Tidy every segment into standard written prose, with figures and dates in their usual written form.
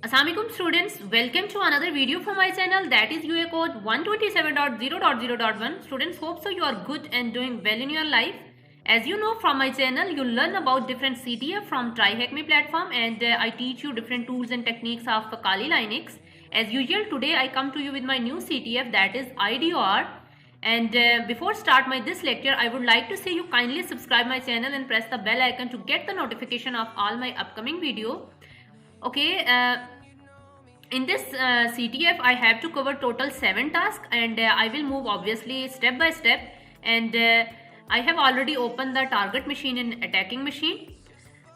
Assalamualaikum students, welcome to another video from my channel, that is UA code 127.0.0.1. Students, hope so you are good and doing well in your life. As you know, from my channel you learn about different CTF from TryHackMe platform, and I teach you different tools and techniques of Kali Linux. As usual, today I come to you with my new CTF, that is IDOR. And before start this lecture, I would like to say you kindly subscribe my channel and press the bell icon to get the notification of all my upcoming video. Okay, in this CTF I have to cover total 7 tasks, and I will move obviously step by step. And I have already opened the target machine and attacking machine.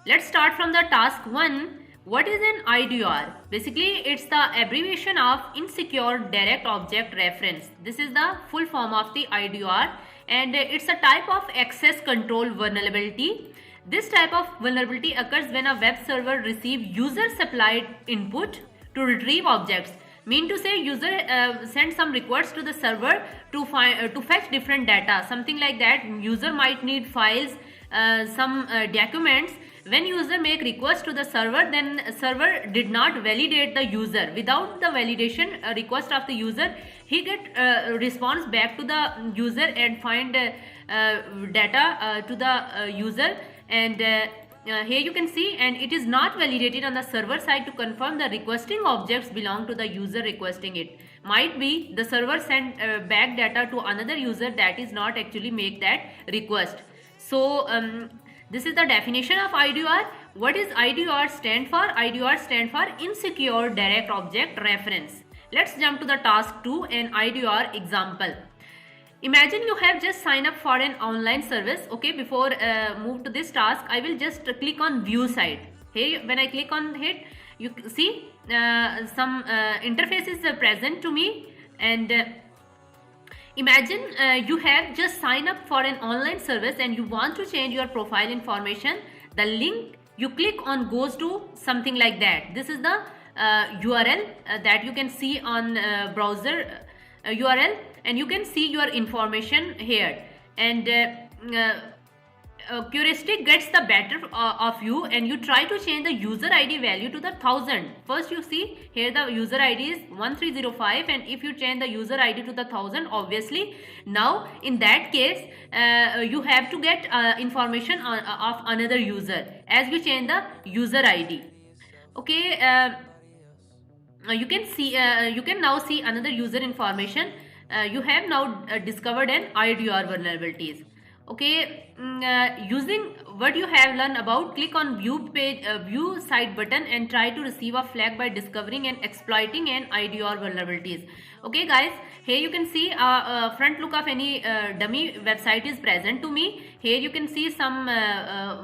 Let's start from the task 1. What is an IDR? Basically, it's the abbreviation of Insecure Direct Object Reference. This is the full form of the IDR, and it's a type of access control vulnerability. This type of vulnerability occurs when a web server receives user supplied input to retrieve objects. Mean to say, user send some requests to the server to fetch different data, something like that. User might need files, some documents. When user make request to the server, then server did not validate the user. Without the validation request of the user, he get response back to the user and find data to the user. And here you can see, and it is not validated on the server side to confirm the requesting objects belong to the user requesting it. Might be the server sent back data to another user that is not actually make that request. So this is the definition of IDR. What is IDR stand for? IDR stand for Insecure Direct Object Reference. Let's jump to the task 2, an IDR example. Imagine you have just signed up for an online service. Okay, before move to this task, I will just click on view side. Here, when I click on it, you see some interfaces are present to me. And imagine you have just signed up for an online service and you want to change your profile information. The link you click on goes to something like that. This is the URL that you can see on browser URL, and you can see your information here. And Curistic gets the better of you, and you try to change the user ID value to the 1000. First, you see here the user ID is 1305, and if you change the user ID to the 1000, obviously now in that case you have to get information of another user as you change the user ID. Okay, you can see you can now see another user information. You have now discovered an IDR vulnerabilities. Okay, using what you have learned about, click on view page view site button and try to receive a flag by discovering and exploiting an IDR vulnerabilities. Okay guys, here you can see a front look of any dummy website is present to me. Here you can see some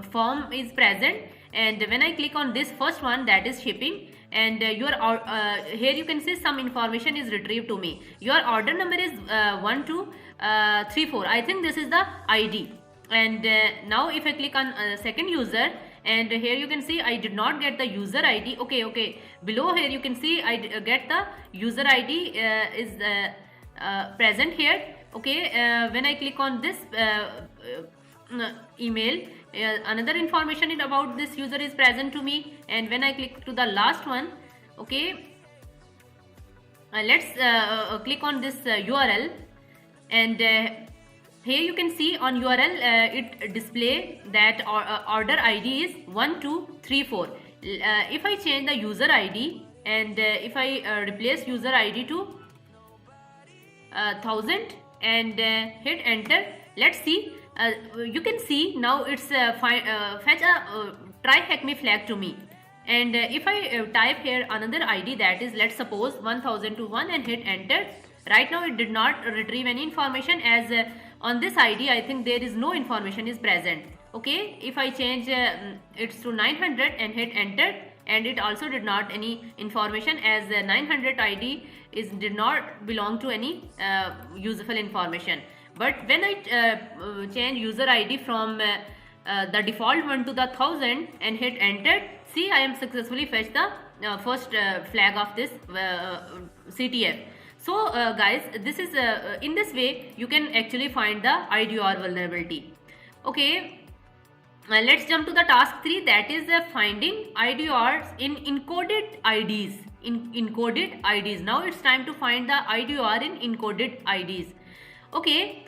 form is present, and when I click on this first one, that is shipping, and here you can see some information is retrieved to me. Your order number is 1234. I think this is the ID. And now if I click on second user, and here you can see I did not get the user ID. Okay, below here you can see I get the user ID is present here. Okay, when I click on this email, another information about this user is present to me. And when I click to the last one, okay, let's click on this URL, and here you can see on URL it display that order ID is 1234. If I change the user ID, and if I replace user ID to 1000 and hit enter, let's see. You can see now it's fetch a TryHackMe flag to me. And if I type here another ID, that is, let's suppose 1001, and hit enter, right now it did not retrieve any information, as on this ID I think there is no information is present. Okay, if I change it's to 900 and hit enter, and it also did not any information, as 900 ID did not belong to any useful information. But when I change user ID from the default one to the 1000 and hit enter, see, I am successfully fetched the first flag of this CTF. So guys, this is in this way you can actually find the IDR vulnerability. Okay, Let's jump to the task 3, that is finding IDRs in encoded IDs. In encoded IDs. Now it's time to find the IDR in encoded IDs. Okay,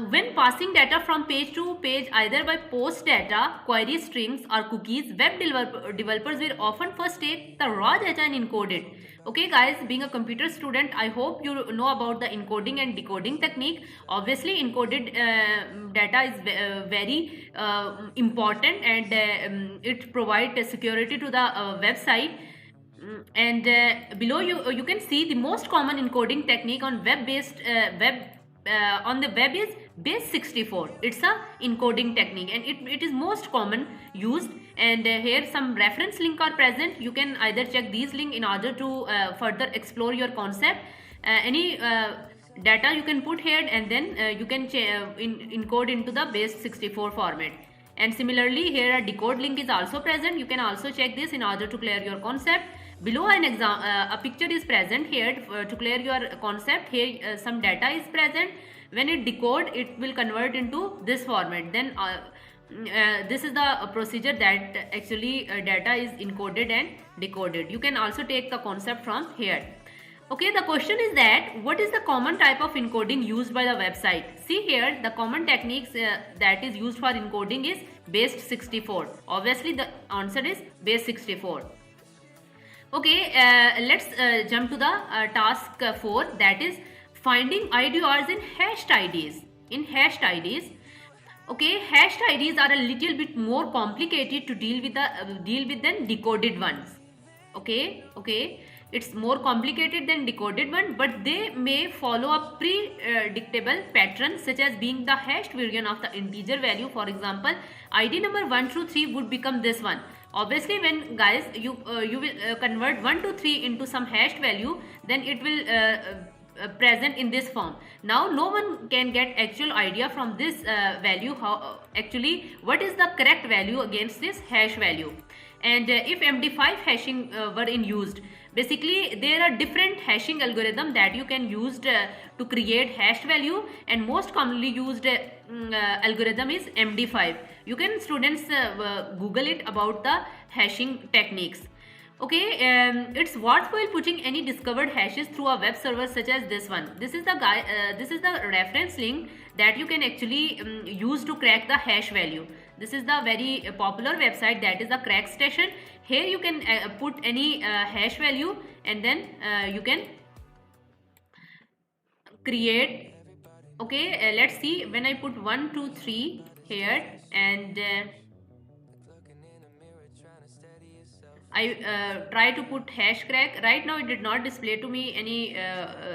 when passing data from page to page either by post data, query strings or cookies, web developers will often first take the raw data and encode it. Okay guys, being a computer student, I hope you know about the encoding and decoding technique. Obviously encoded data is very important, and it provides security to the website. And below you can see the most common encoding technique on on the web is base64. It's a encoding technique, and it is most common used. And here some reference link are present. You can either check these link in order to further explore your concept. Any data you can put here, and then you can encode into the base64 format. And similarly here a decode link is also present. You can also check this in order to clear your concept. Below a picture is present here to clear your concept. Here some data is present. When it decode, it will convert into this format. Then this is the procedure that actually data is encoded and decoded. You can also take the concept from here. Okay, the question is that what is the common type of encoding used by the website? See here, the common techniques that is used for encoding is base64. Obviously the answer is base64. Okay, let's jump to the task 4, that is finding IDRs in hashed IDs. In hashed IDs, okay, hashed IDs are a little bit more complicated to deal with than decoded ones. Okay, it's more complicated than decoded one, but they may follow a predictable pattern, such as being the hashed version of the integer value. For example, ID number 1 to 3 would become this one. Obviously when guys you will convert 1 to 3 into some hashed value, then it will present in this form. Now no one can get actual idea from this value how actually what is the correct value against this hash value. And if MD5 hashing were in used, basically there are different hashing algorithm that you can use to create hashed value, and most commonly used algorithm is MD5. You can students Google it about the hashing techniques. Okay, it's worthwhile putting any discovered hashes through a web server such as this one. This is the reference link that you can actually use to crack the hash value. This is the very popular website, that is the CrackStation. Here you can put any hash value, and then you can create. Okay, let's see, when I put 1 2 3 here, and I try to put hash crack. Right now it did not display to me any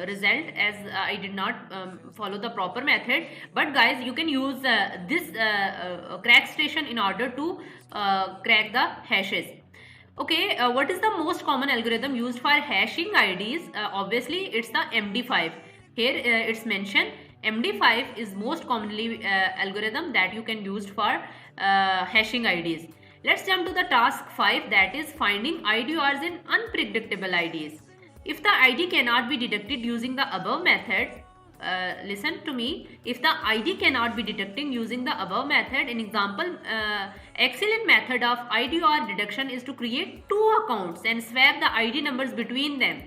result, as I did not follow the proper method. But guys, you can use this CrackStation in order to crack the hashes. Okay, what is the most common algorithm used for hashing IDs? Obviously it's the MD5. Here it's mentioned MD5 is most commonly algorithm that you can use for hashing IDs. Let's jump to the task 5, that is finding IDRs in unpredictable IDs. If the ID cannot be detected using the above method, listen to me, if the ID cannot be detected using the above method, an example excellent method of IDR detection is to create two accounts and swap the ID numbers between them.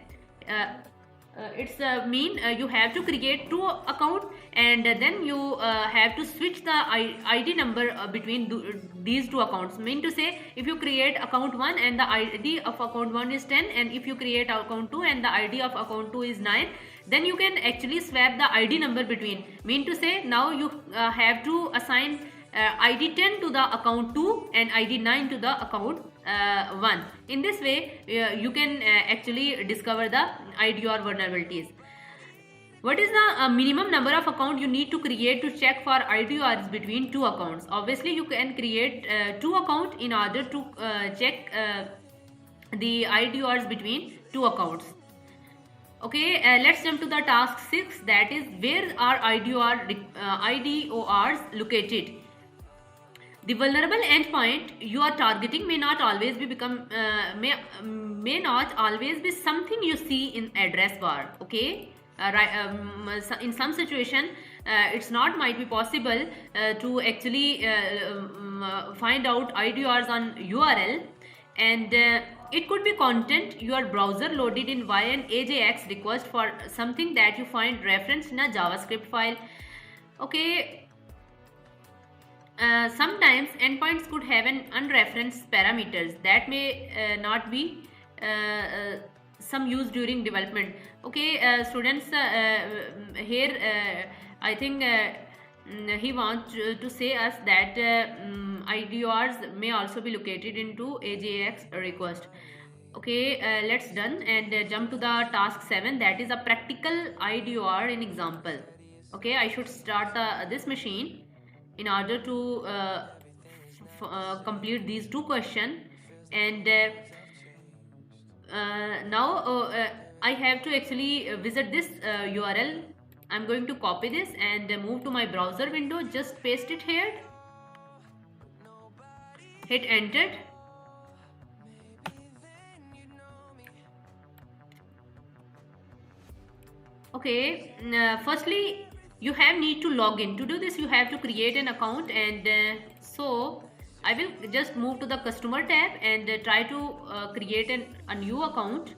It's mean you have to create two account, and then you have to switch the ID number between these two accounts. Mean to say, if you create account 1 and the ID of account 1 is 10, and if you create account 2 and the ID of account 2 is 9, then you can actually swap the ID number between. Mean to say, now you have to assign ID 10 to the account 2 and ID 9 to the account 1. In this way you can actually discover the IDR vulnerabilities. What is the minimum number of account you need to create to check for IDRs between two accounts? Obviously you can create two accounts in order to check the IDRs between two accounts. Okay, let's jump to the task 6, that is where are IDORs located. The vulnerable endpoint you are targeting may not always be may not always be something you see in address bar. Okay, in some situation it's not might be possible to actually find out IDRs on URL, and it could be content your browser loaded in via an AJAX request for something that you find referenced in a JavaScript file. Okay. Sometimes endpoints could have an unreferenced parameters that may not be some use during development. Okay, students, here I think he wants to say us that IDRs may also be located into AJAX request. Okay, let's done and jump to the task 7, that is a practical IDR in example. Okay, I should start this machine in order to complete these two questions, and now I have to actually visit this URL. I'm going to copy this and move to my browser window, just paste it here, hit enter. Okay, firstly you have need to log in. To do this you have to create an account, and so I will just move to the customer tab and try to create a new account.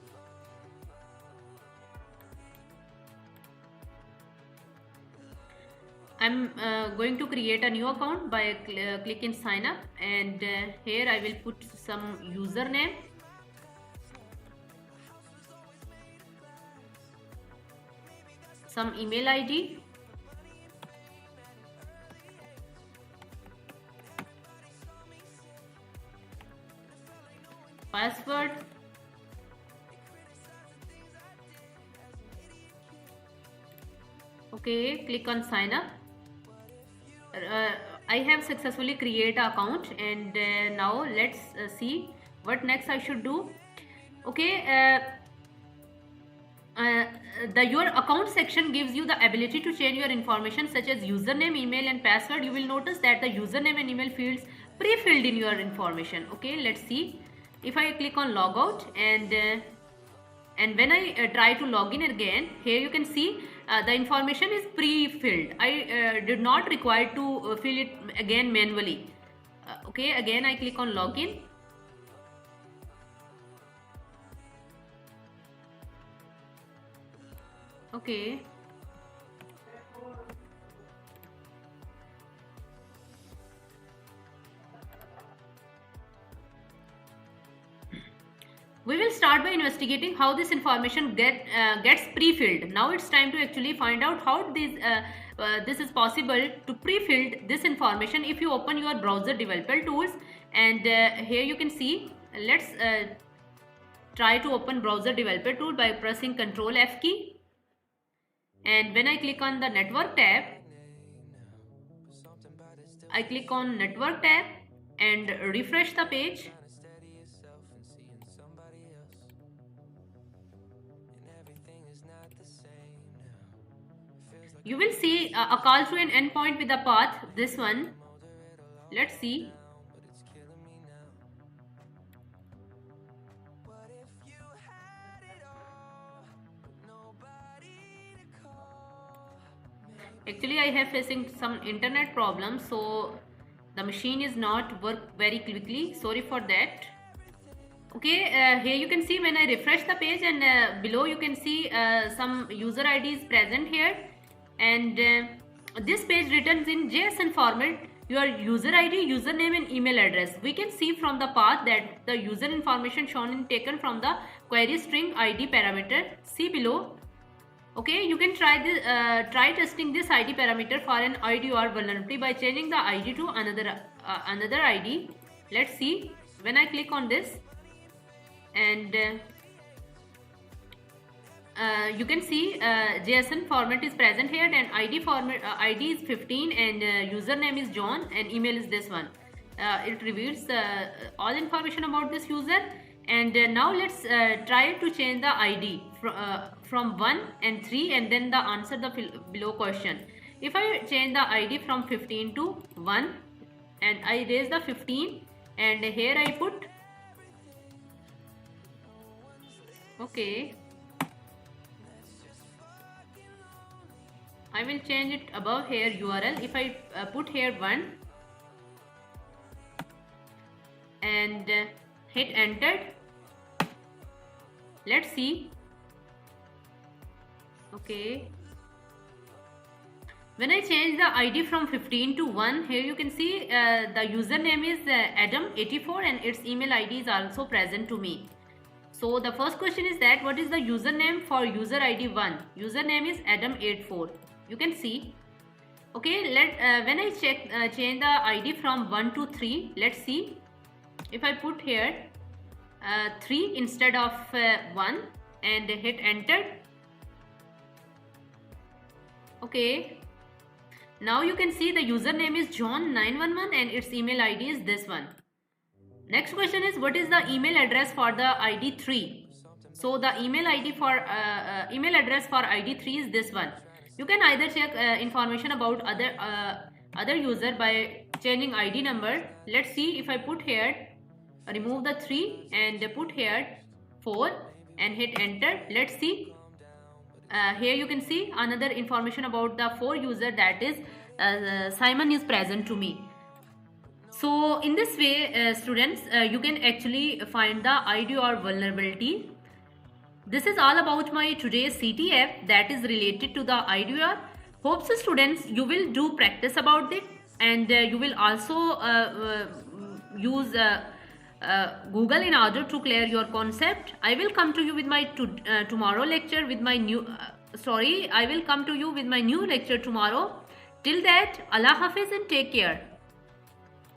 I'm going to create a new account by clicking sign up, and here I will put some username, some email ID, password, okay, click on sign up. I have successfully created an account, and now let's see what next I should do. Okay, the your account section gives you the ability to change your information such as username, email and password. You will notice that the username and email fields pre-filled in your information. Okay, let's see. If I click on logout and when I try to log in again, here you can see the information is pre-filled. I did not require to fill it again manually. Okay, again I click on login. Okay. We will start by investigating how this information gets pre-filled. Now it's time to actually find out how this is possible to pre-fill this information. If you open your browser developer tools, and here you can see, let's try to open browser developer tool by pressing Ctrl F key, and when I click on the network tab, I click on network tab and refresh the page. You will see a call to an endpoint with a path, this one. Let's see. Actually I have facing some internet problems, so the machine is not work very quickly. Sorry for that. Okay, here you can see when I refresh the page, and below you can see some user IDs present here, and this page returns in JSON format your user ID, username and email address. We can see from the path that the user information shown is taken from the query string ID parameter. See below. Okay, you can try testing this ID parameter for an IDR vulnerability by changing the ID to another ID. Let's see. When I click on this, and you can see JSON format is present here, and ID is 15, and username is John, and email is this one. It reveals all information about this user, and now let's try to change the ID from 1 and 3, and then answer the below question. If I change the ID from 15 to 1, and I raise the 15, and here I put, okay, I will change it above here URL. If I put here 1 and hit enter, let's see. Okay, when I change the ID from 15 to 1, here you can see the username is Adam84 and its email ID is also present to me. So the first question is that what is the username for user ID 1? Username is Adam84. You can see. Okay, when I change the ID from 1 to 3, let's see. If I put here 3 instead of 1 and hit enter. Okay, now you can see the username is John911 and its email ID is this one. Next question is what is the email address for the ID 3? So the email ID for email address for ID 3 is this one. You can either check information about other user by changing ID number. Let's see. If I put here, remove the 3 and put here 4 and hit enter. Let's see. Here you can see another information about the 4 user, that is Simon is present to me. So in this way students, you can actually find the ID or vulnerability. This is all about my today's CTF that is related to the IDR. Hope so students you will do practice about it, and you will also use Google in order to clear your concept. I will come to you with my tomorrow lecture with my new I will come to you with my new lecture tomorrow. Till that, Allah Hafiz and take care.